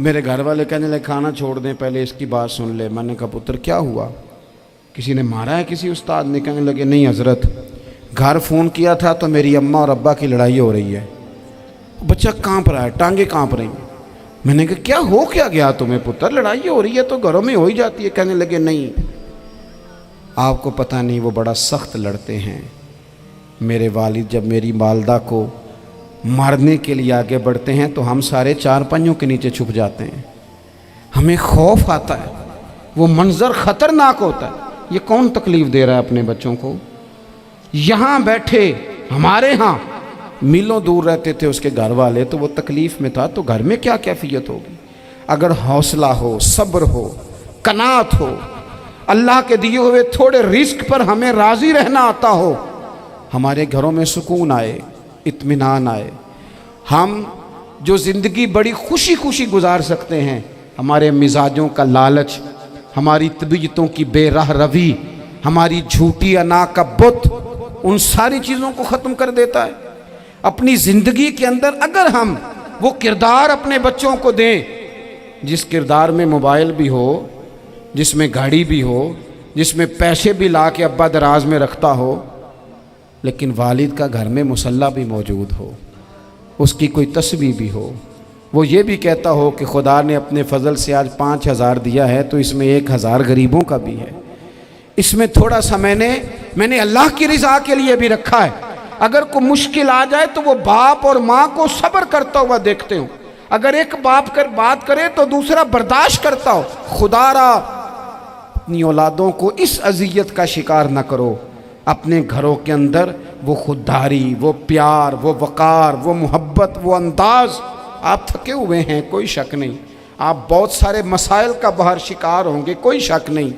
میرے گھر والے کہنے لگے کھانا چھوڑ دیں پہلے اس کی بات سن لے. میں نے کہا پتر کیا ہوا, کسی نے مارا ہے کسی استاد نے؟ کہنے لگے نہیں حضرت, گھر فون کیا تھا تو میری اماں اور ابا کی لڑائی ہو رہی ہے. بچہ کانپ رہا ہے, ٹانگیں کانپ رہی ہیں. میں نے کہا کیا ہو کیا گیا تمہیں پتر, لڑائی ہو رہی ہے تو گھروں میں ہو ہی جاتی ہے. کہنے لگے نہیں آپ کو پتہ نہیں وہ بڑا سخت لڑتے ہیں. میرے والد جب میری والدہ کو مارنے کے لیے آگے بڑھتے ہیں تو ہم سارے چار پنجوں کے نیچے چھپ جاتے ہیں, ہمیں خوف آتا ہے, وہ منظر خطرناک ہوتا ہے. یہ کون تکلیف دے رہا ہے اپنے بچوں کو؟ یہاں بیٹھے ہمارے ہاں میلوں دور رہتے تھے اس کے گھر والے, تو وہ تکلیف میں تھا, تو گھر میں کیا کیفیت ہوگی؟ اگر حوصلہ ہو, صبر ہو, قناعت ہو, اللہ کے دیے ہوئے تھوڑے رزق پر ہمیں راضی رہنا آتا ہو, ہمارے گھروں میں سکون آئے, اطمینان آئے, ہم جو زندگی بڑی خوشی خوشی گزار سکتے ہیں. ہمارے مزاجوں کا لالچ, ہماری طبیعتوں کی بے راہ روی, ہماری جھوٹی انا کا بت, ان ساری چیزوں کو ختم کر دیتا ہے. اپنی زندگی کے اندر اگر ہم وہ کردار اپنے بچوں کو دیں جس کردار میں موبائل بھی ہو, جس میں گاڑی بھی ہو, جس میں پیسے بھی لا کے ابا دراز میں رکھتا ہو, لیکن والد کا گھر میں مصلی بھی موجود ہو, اس کی کوئی تسبیح بھی ہو, وہ یہ بھی کہتا ہو کہ خدا نے اپنے فضل سے آج 5,000 دیا ہے تو اس میں 1,000 غریبوں کا بھی ہے, اس میں تھوڑا سا میں نے اللہ کی رضا کے لیے بھی رکھا ہے. اگر کوئی مشکل آ جائے تو وہ باپ اور ماں کو صبر کرتا ہوا دیکھتے ہوں. اگر ایک باپ بات کرے تو دوسرا برداشت کرتا ہو. خدا را اپنی اولادوں کو اس اذیت کا شکار نہ کرو. اپنے گھروں کے اندر وہ خودداری, وہ پیار, وہ وقار, وہ محبت, وہ انداز. آپ تھکے ہوئے ہیں کوئی شک نہیں, آپ بہت سارے مسائل کا باہر شکار ہوں گے کوئی شک نہیں,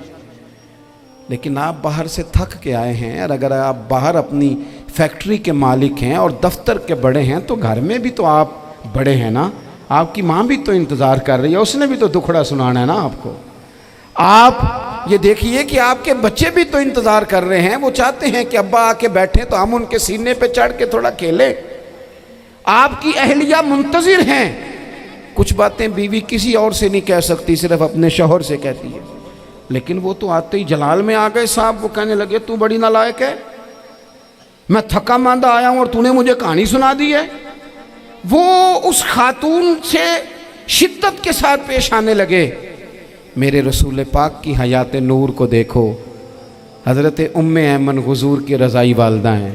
لیکن آپ باہر سے تھک کے آئے ہیں. اور اگر آپ باہر اپنی فیکٹری کے مالک ہیں اور دفتر کے بڑے ہیں تو گھر میں بھی تو آپ بڑے ہیں نا. آپ کی ماں بھی تو انتظار کر رہی ہے, اس نے بھی تو دکھڑا سنانا ہے نا آپ کو. آپ یہ دیکھیے کہ آپ کے بچے بھی تو انتظار کر رہے ہیں, وہ چاہتے ہیں کہ ابا آ کے بیٹھیں تو ہم ان کے سینے پہ چڑھ کے تھوڑا کھیلیں. آپ کی اہلیہ منتظر ہیں. کچھ باتیں بیوی کسی اور سے نہیں کہہ سکتی, صرف اپنے شوہر سے کہتی ہے, لیکن وہ تو آتے ہی جلال میں آ گئے صاحب. وہ کہنے لگے تو بڑی نالائق ہے, میں تھکا ماندہ آیا ہوں اور تو نے مجھے کہانی سنا دی ہے. وہ اس خاتون سے شدت کے ساتھ پیش آنے لگے. میرے رسول پاک کی حیات نور کو دیکھو, حضرت ام ایمن حضور کی رضائی والدہ ہیں,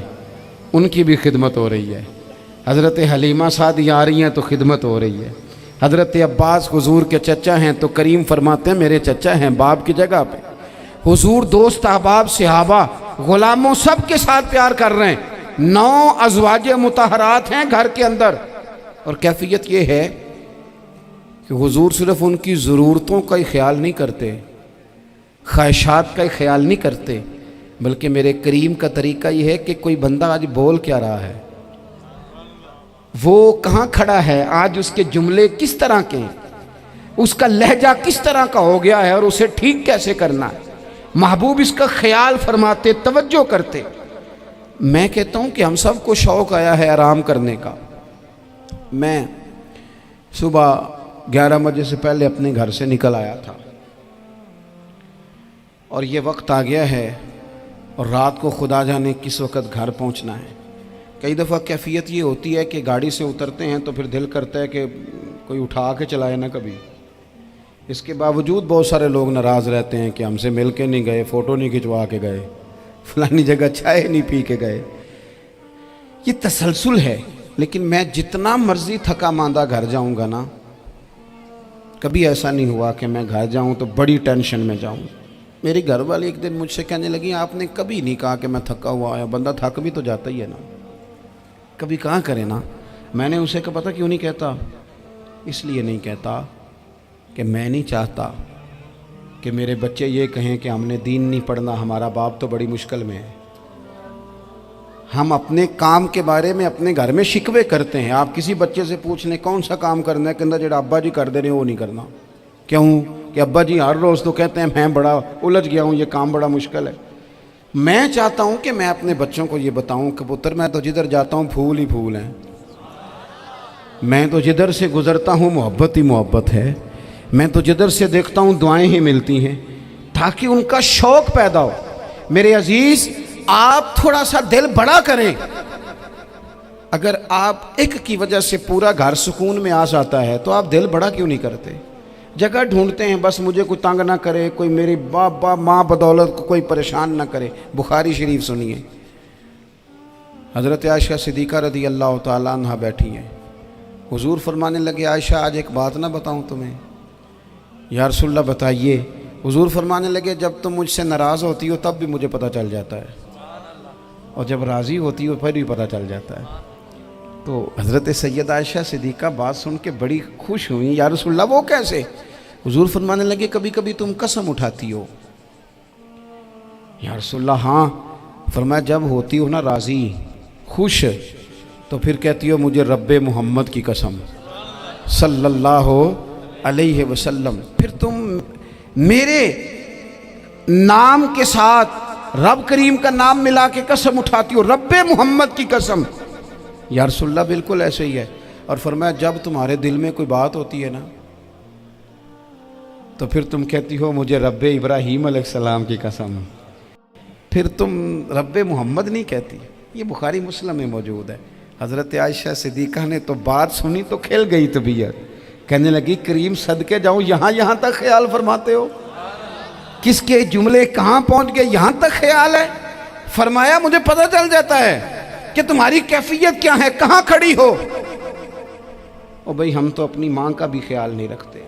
ان کی بھی خدمت ہو رہی ہے. حضرت حلیمہ سعدیہ آ رہی ہیں تو خدمت ہو رہی ہے. حضرت عباس حضور کے چچا ہیں تو کریم فرماتے ہیں میرے چچا ہیں باپ کی جگہ پہ. حضور دوست احباب صحابہ غلاموں سب کے ساتھ پیار کر رہے ہیں. 9 ازواج مطہرات ہیں گھر کے اندر, اور کیفیت یہ ہے کہ حضور صرف ان کی ضرورتوں کا ہی خیال نہیں کرتے, خواہشات کا ہی خیال نہیں کرتے, بلکہ میرے کریم کا طریقہ یہ ہے کہ کوئی بندہ آج بول کیا رہا ہے, وہ کہاں کھڑا ہے آج, اس کے جملے کس طرح کے ہیں, اس کا لہجہ کس طرح کا ہو گیا ہے اور اسے ٹھیک کیسے کرنا ہے. محبوب اس کا خیال فرماتے, توجہ کرتے. میں کہتا ہوں کہ ہم سب کو شوق آیا ہے آرام کرنے کا. میں صبح 11 بجے سے پہلے اپنے گھر سے نکل آیا تھا اور یہ وقت آ گیا ہے اور رات کو خدا جانے کس وقت گھر پہنچنا ہے. کئی دفعہ کیفیت یہ ہوتی ہے کہ گاڑی سے اترتے ہیں تو پھر دل کرتا ہے کہ کوئی اٹھا کے چلائے نہ کبھی. اس کے باوجود بہت سارے لوگ ناراض رہتے ہیں کہ ہم سے مل کے نہیں گئے, فوٹو نہیں کھنچوا کے گئے, فلانی جگہ چائے نہیں پی کے گئے. یہ تسلسل ہے. لیکن میں جتنا مرضی تھکا ماندہ گھر جاؤں گا نا, کبھی ایسا نہیں ہوا کہ میں گھر جاؤں تو بڑی ٹینشن میں جاؤں. میری گھر والی ایک دن مجھ سے کہنے لگی آپ نے کبھی نہیں کہا کہ میں تھکا ہوا آیا. بندہ تھک بھی تو جاتا ہی ہے نا, کبھی کہاں کرے نا. میں نے اسے کہا پتہ کیوں نہیں کہتا, اس لیے نہیں کہتا کہ میں نہیں چاہتا کہ میرے بچے یہ کہیں کہ ہم نے دین نہیں پڑھنا, ہمارا باپ تو بڑی مشکل میں ہے. ہم اپنے کام کے بارے میں اپنے گھر میں شکوے کرتے ہیں. آپ کسی بچے سے پوچھ لیں کون سا کام کرنا ہے, کہ اندر جڑا ابا جی کر دے رہے ہیں وہ نہیں کرنا. کیوں کہ ابا جی ہر روز تو کہتے ہیں میں بڑا الجھ گیا ہوں, یہ کام بڑا مشکل ہے. میں چاہتا ہوں کہ میں اپنے بچوں کو یہ بتاؤں کہ پتر میں تو جدھر جاتا ہوں پھول ہی پھول ہیں. میں تو جدھر سے گزرتا ہوں محبت ہی محبت ہے، میں تو جدھر سے دیکھتا ہوں دعائیں ہی ملتی ہیں، تاکہ ان کا شوق پیدا ہو۔ میرے عزیز، آپ تھوڑا سا دل بڑا کریں۔ اگر آپ ایک کی وجہ سے پورا گھر سکون میں آ جاتا ہے تو آپ دل بڑا کیوں نہیں کرتے؟ جگہ ڈھونڈتے ہیں بس مجھے کوئی تنگ نہ کرے، کوئی میری باپ ماں بدولت کو کوئی پریشان نہ کرے۔ بخاری شریف سنیے، حضرت عائشہ صدیقہ رضی اللہ تعالیٰ عنہ بیٹھی ہیں، حضور فرمانے لگے عائشہ آج ایک بات نہ بتاؤں تمہیں؟ یا رسول اللہ بتائیے۔ حضور فرمانے لگے جب تم مجھ سے ناراض ہوتی ہو تب بھی مجھے پتہ چل جاتا ہے، اور جب راضی ہوتی ہو پھر بھی پتہ چل جاتا ہے۔ تو حضرت سیدہ عائشہ صدیقہ بات سن کے بڑی خوش ہوئیں، یا رسول اللہ وہ کیسے؟ حضور فرمانے لگے کبھی کبھی تم قسم اٹھاتی ہو۔ یا رسول اللہ ہاں۔ فرمایا جب ہوتی ہو نا راضی، خوش، تو پھر کہتی ہو مجھے رب محمد کی قسم صلی اللہ علیہ وسلم، پھر تم میرے نام کے ساتھ رب کریم کا نام ملا کے قسم اٹھاتی ہو، رب محمد کی قسم۔ یا رسول اللہ بالکل ایسے ہی ہے۔ اور فرمایا جب تمہارے دل میں کوئی بات ہوتی ہے نا تو پھر تم کہتی ہو مجھے رب ابراہیم علیہ السلام کی قسم، پھر تم رب محمد نہیں کہتی۔ یہ بخاری مسلم میں موجود ہے۔ حضرت عائشہ صدیقہ نے تو بات سنی تو کھل گئی طبیعت، کہنے لگی کریم صدقے جاؤں، یہاں تک خیال فرماتے ہو؟ کس کے جملے کہاں پہنچ گئے، یہاں تک خیال ہے؟ فرمایا مجھے پتہ چل جاتا ہے کہ تمہاری کیفیت کیا ہے، کہاں کھڑی ہو۔ اور بھئی ہم تو اپنی ماں کا بھی خیال نہیں رکھتے۔